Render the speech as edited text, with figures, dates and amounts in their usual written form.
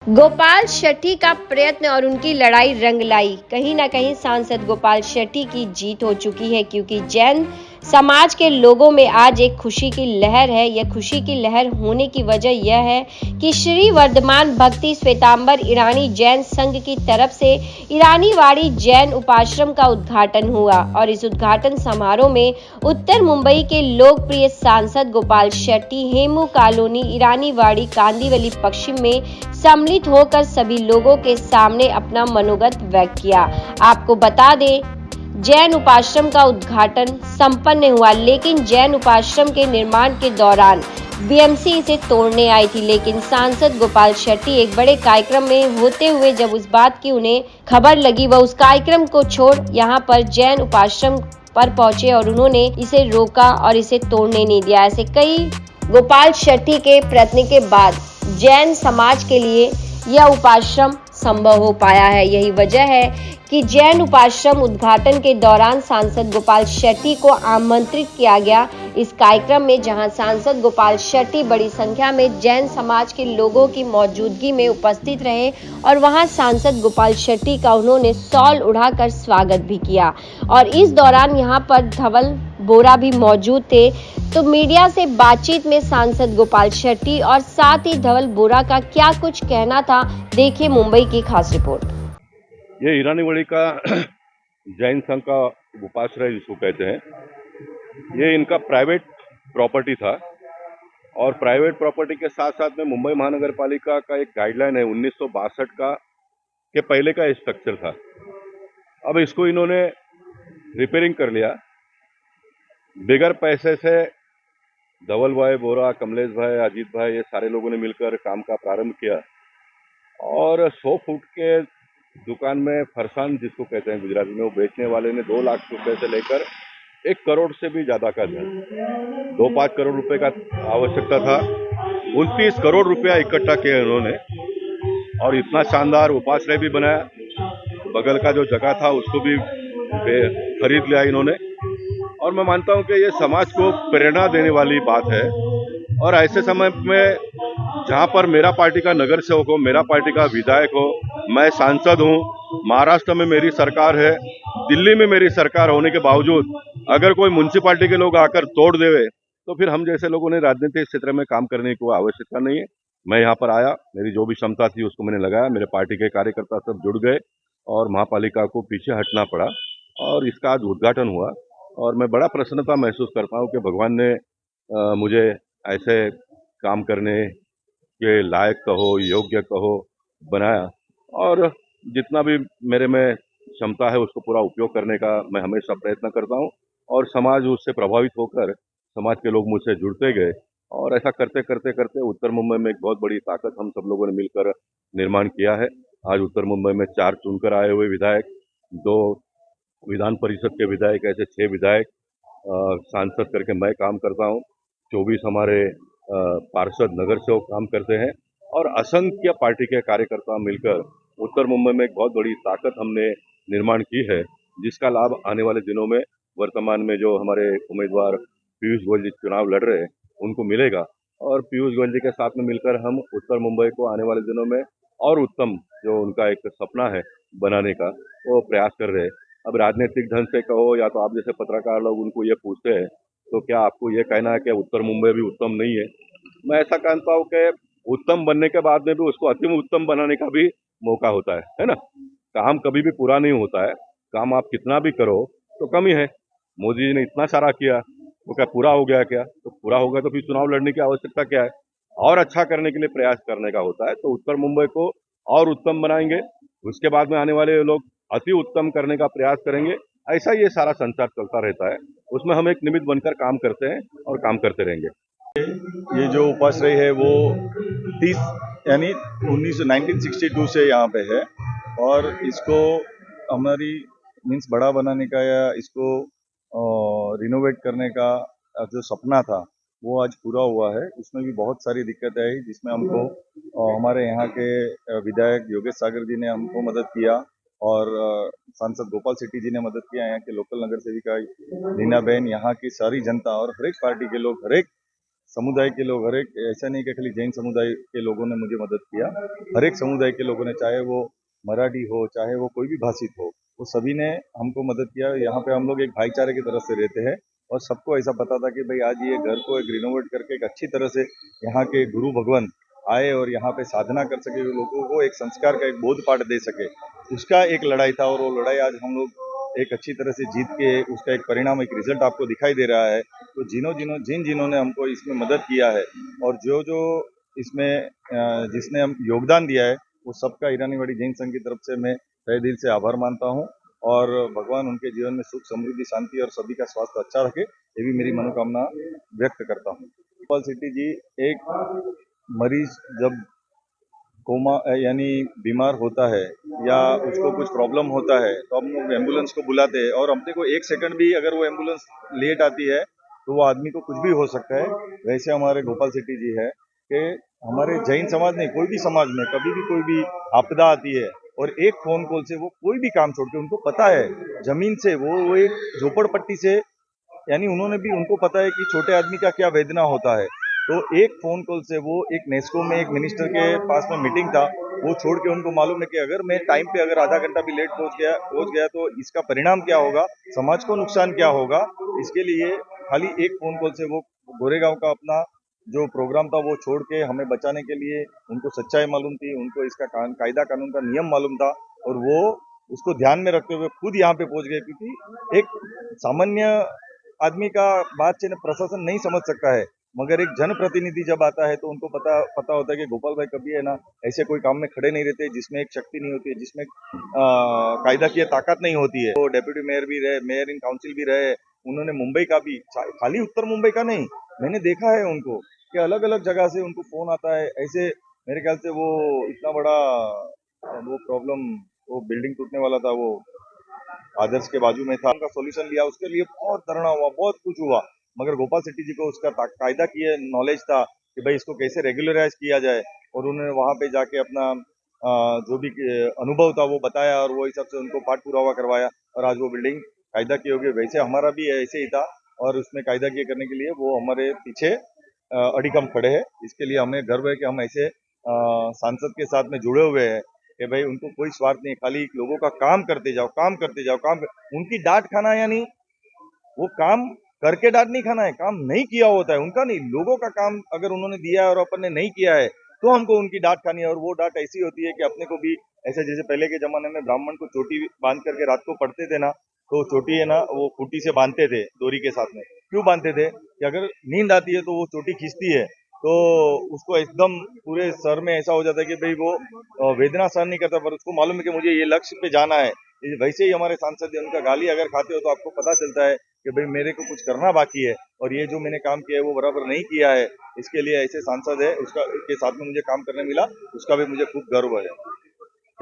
गोपाल शेट्टी का प्रयत्न और उनकी लड़ाई रंग लाई। कहीं ना कहीं सांसद गोपाल शेट्टी की जीत हो चुकी है, क्योंकि जैन समाज के लोगों में आज एक खुशी की लहर है। यह खुशी की लहर होने की वजह यह है कि श्री वर्धमान भक्ति श्वेतांबर ईरानी जैन संघ की तरफ से ईरानीवाड़ी जैन उपाश्रम का उद्घाटन हुआ और इस उद्घाटन समारोह में उत्तर मुंबई के लोकप्रिय सांसद गोपाल शेट्टी हेमू कॉलोनी ईरानीवाड़ी कांदिवली पश्चिम में सम्मिलित होकर सभी लोगों के सामने अपना मनोगत व्यक्त किया। आपको बता दें, जैन उपाश्रम का उद्घाटन संपन्न हुआ, लेकिन जैन उपाश्रम के निर्माण के दौरान बीएमसी इसे तोड़ने आई थी। लेकिन सांसद गोपाल शेट्टी एक बड़े कार्यक्रम में होते हुए जब उस बात की उन्हें खबर लगी, वह उस कार्यक्रम को छोड़ यहाँ पर जैन उपाश्रम पर पहुंचे और उन्होंने इसे रोका और इसे तोड़ने नहीं दिया। ऐसे कई गोपाल शेट्टी के प्रयत्न के बाद जैन समाज के लिए यह उपाश्रम संभव हो पाया है। यही वजह है कि जैन उपाश्रम उद्घाटन के दौरान सांसद गोपाल शेट्टी को आमंत्रित किया गया इस कार्यक्रम में, जहां सांसद गोपाल शेट्टी बड़ी संख्या में जैन समाज के लोगों की मौजूदगी में उपस्थित रहे और वहां सांसद गोपाल शेट्टी का उन्होंने शॉल उड़ाकर स्वागत भी किया। और इस दौरान यहां पर धवल बोरा भी मौजूद थे। तो मीडिया से बातचीत में सांसद गोपाल शेट्टी और साथ ही धवल बोरा का क्या कुछ कहना था, देखिए मुंबई की खास रिपोर्ट। ये ईरानीवाड़ी का जैन संघ का उपाश्रय जिसको कहते हैं, ये इनका प्राइवेट प्रॉपर्टी था और प्राइवेट प्रॉपर्टी के साथ साथ में मुंबई महानगर पालिका का एक गाइडलाइन है 1962 का के पहले का स्ट्रक्चर था। अब इसको इन्होंने रिपेयरिंग कर लिया बगैर पैसे से। धवल भाई बोरा, कमलेश भाई, अजीत भाई, ये सारे लोगों ने मिलकर काम का प्रारंभ किया और 100 फुट के दुकान में फरसान जिसको कहते हैं गुजराती में, वो बेचने वाले ने 2 लाख रुपए से लेकर 1 करोड़ से भी ज्यादा का धन, 2-5 करोड़ रुपए का आवश्यकता था, 29 करोड़ रुपया इकट्ठा किया उन्होंने और इतना शानदार उपाश्रय भी बनाया। बगल का जो जगह था उसको भी खरीद लिया इन्होंने और मैं मानता हूं कि ये समाज को प्रेरणा देने वाली बात है। और ऐसे समय में जहां पर मेरा पार्टी का नगर सेवक हो, मेरा पार्टी का विधायक हो, मैं सांसद हूं, महाराष्ट्र में मेरी सरकार है, दिल्ली में मेरी सरकार होने के बावजूद अगर कोई म्युनिसिपालिटी के लोग आकर तोड़ देवे तो फिर हम जैसे लोगों ने राजनीतिक क्षेत्र में काम करने की आवश्यकता नहीं है। मैं यहाँ पर आया, मेरी जो भी क्षमता थी उसको मैंने लगाया, मेरे पार्टी के कार्यकर्ता सब जुड़ गए और महापालिका को पीछे हटना पड़ा और इसका आज उद्घाटन हुआ और मैं बड़ा प्रसन्नता महसूस करता हूँ कि भगवान ने मुझे ऐसे काम करने के लायक कहो, योग्य कहो बनाया और जितना भी मेरे में क्षमता है उसको पूरा उपयोग करने का मैं हमेशा प्रयत्न करता हूँ और समाज उससे प्रभावित होकर समाज के लोग मुझसे जुड़ते गए और ऐसा करते करते करते उत्तर मुंबई में एक बहुत बड़ी ताकत हम सब लोगों ने मिलकर निर्माण किया है। आज उत्तर मुंबई में 4 चुनकर आए हुए विधायक, 2 विधान परिषद के विधायक, ऐसे 6 विधायक, सांसद करके मैं काम करता हूँ, 24 हमारे पार्षद नगर सेवक काम करते हैं और असंख्य पार्टी के कार्यकर्ता मिलकर उत्तर मुंबई में एक बहुत बड़ी ताकत हमने निर्माण की है, जिसका लाभ आने वाले दिनों में वर्तमान में जो हमारे उम्मीदवार पीयूष गोयल जी चुनाव लड़ रहे हैं उनको मिलेगा और पीयूष गोयल जी के साथ में मिलकर हम उत्तर मुंबई को आने वाले दिनों में और उत्तम जो उनका एक सपना है बनाने का वो प्रयास कर रहे हैं। अब राजनीतिक ढंग से कहो या तो आप जैसे पत्रकार लोग उनको ये पूछते हैं तो क्या आपको ये कहना है कि उत्तर मुंबई भी उत्तम नहीं है? मैं ऐसा कहता हूँ कि उत्तम बनने के बाद में भी उसको अति उत्तम बनाने का भी मौका होता है ना? काम कभी भी पूरा नहीं होता है, काम आप कितना भी करो तो कम ही है। मोदी जी ने इतना सारा किया तो क्या पूरा हो गया क्या? तो पूरा हो गया तो फिर चुनाव लड़ने की आवश्यकता क्या है? और अच्छा करने के लिए प्रयास करने का होता है। तो उत्तर मुंबई को और उत्तम बनाएंगे, उसके बाद में आने वाले लोग अति उत्तम करने का प्रयास करेंगे। ऐसा ये सारा संचार चलता रहता है, उसमें हम एक निमित्त बनकर काम करते हैं और काम करते रहेंगे। ये जो उपाश्रय है वो 30 यानी 1962 से यहाँ पे है और इसको हमारी मीन्स बड़ा बनाने का या इसको रिनोवेट करने का जो सपना था वो आज पूरा हुआ है। इसमें भी बहुत सारी दिक्कतें आई जिसमें हमको हमारे यहाँ के विधायक योगेश सागर जी ने हमको मदद किया और सांसद गोपाल शेट्टी जी ने मदद किया, यहाँ के लोकल नगर सेविका नीना बहन, यहाँ की सारी जनता और हर एक पार्टी के लोग, हर एक समुदाय के लोग, हर एक, ऐसा नहीं कि खाली जैन समुदाय के लोगों ने मुझे मदद किया, हर एक समुदाय के लोगों ने, चाहे वो मराठी हो, चाहे वो कोई भी भाषिक हो, वो सभी ने हमको मदद किया। यहाँ पे हम लोग एक भाईचारे की तरह से रहते हैं और सबको ऐसा पता था कि भाई आज ये घर को एक रिनोवेट करके एक अच्छी तरह से यहाँ के गुरु भगवान आए और यहाँ पे साधना कर सके, लोगों को एक संस्कार का एक बोध पाठ दे सके, उसका एक लड़ाई था। और वो लड़ाई आज हम लोग एक अच्छी तरह से जीत के उसका एक परिणाम, एक रिजल्ट आपको दिखाई दे रहा है। तो जिन्होंने हमको इसमें मदद किया है और जो इसमें जिसने हम योगदान दिया है, वो सबका ईरानीवाड़ी जैन संघ की तरफ से मैं तहे दिल से आभार मानता हूँ और भगवान उनके जीवन में सुख, समृद्धि, शांति और सभी का स्वास्थ्य अच्छा रखे, ये भी मेरी मनोकामना व्यक्त करता हूँ। गोपाल शेट्टी जी, एक मरीज जब कोमा यानी बीमार होता है या उसको कुछ प्रॉब्लम होता है तो हम लोग एम्बुलेंस को बुलाते हैं और अपने को एक सेकंड भी अगर वो एम्बुलेंस लेट आती है तो वो आदमी को कुछ भी हो सकता है। वैसे हमारे गोपाल शेट्टी जी है कि हमारे जैन समाज में, कोई भी समाज में कभी भी कोई भी आपदा आती है और एक फोन कॉल से वो कोई भी काम छोड़ के, उनको पता है जमीन से, वो एक झोपड़पट्टी से, यानी उनको पता है कि छोटे आदमी का क्या वेदना होता है। तो एक फोन कॉल से वो एक नेस्को में एक मिनिस्टर के पास में मीटिंग था, वो छोड़ के उनको मालूम है कि अगर मैं टाइम पे अगर आधा घंटा भी लेट पहुंच गया तो इसका परिणाम क्या होगा, समाज को नुकसान क्या होगा। इसके लिए खाली एक फोन कॉल से वो गोरेगांव का अपना जो प्रोग्राम था वो छोड़ के हमें बचाने के लिए, उनको सच्चाई मालूम थी, उनको इसका कायदा कानून का नियम मालूम था और वो उसको ध्यान में रखते हुए खुद यहाँ पे पहुंच गए, क्योंकि एक सामान्य आदमी का बात से प्रशासन नहीं समझ सकता है, मगर एक जनप्रतिनिधि जब आता है तो उनको पता होता है कि गोपाल भाई कभी है ना ऐसे कोई काम में खड़े नहीं रहते जिसमें एक शक्ति नहीं होती है, जिसमें कायदा की ताकत नहीं होती है। वो डेप्यूटी मेयर भी रहे, मेयर इन काउंसिल भी रहे, उन्होंने मुंबई का भी, खाली उत्तर मुंबई का नहीं, मैंने देखा है उनको कि अलग अलग जगह से उनको फोन आता है। ऐसे मेरे ख्याल से वो इतना बड़ा वो प्रॉब्लम, वो बिल्डिंग टूटने वाला था, वो आदर्श के बाजू में था, उनका सॉल्यूशन लिया, उसके लिए बहुत धरना हुआ, बहुत कुछ हुआ, मगर गोपाल शेट्टी जी को उसका कायदा की नॉलेज था कि भाई इसको कैसे रेगुलराइज किया जाए और उन्होंने वहां पे जाके अपना जो भी अनुभव था वो बताया और वो हिसाब से उनको पाठ पुरावा करवाया और आज वो बिल्डिंग कायदा की होगी। वैसे हमारा भी ऐसे ही था और उसमें कायदा किए करने के लिए वो हमारे पीछे अडिगम खड़े हैं। इसके लिए हमें गर्व है कि हम ऐसे सांसद के साथ में जुड़े हुए हैं कि भाई उनको कोई स्वार्थ नहीं, खाली लोगों का काम करते जाओ, काम करते जाओ, उनकी डांट खाना, यानी वो काम करके डांट नहीं खाना है, काम नहीं किया होता है उनका नहीं, लोगों का काम अगर उन्होंने दिया है और अपन ने नहीं किया है तो हमको उनकी डांट खानी है। और वो डांट ऐसी होती है कि अपने को भी ऐसे, जैसे पहले के जमाने में ब्राह्मण को चोटी बांध करके रात को पढ़ते थे ना, तो चोटी है ना वो खूंटी से बांधते थे डोरी के साथ में। क्यों बांधते थे कि अगर नींद आती है तो वो चोटी खींचती है तो उसको एकदम पूरे सर में ऐसा हो जाता है कि भाई वो वेदना सहन नहीं करता, पर उसको मालूम है कि मुझे ये लक्ष्य पे जाना है। वैसे ही हमारे सांसद है, उनका गाली अगर खाते हो तो आपको पता चलता है कि भाई मेरे को कुछ करना बाकी है और ये जो मैंने काम किया है वो बराबर नहीं किया है। इसके लिए ऐसे सांसद है उसका के साथ में मुझे काम करने मिला, उसका भी मुझे खूब गर्व है।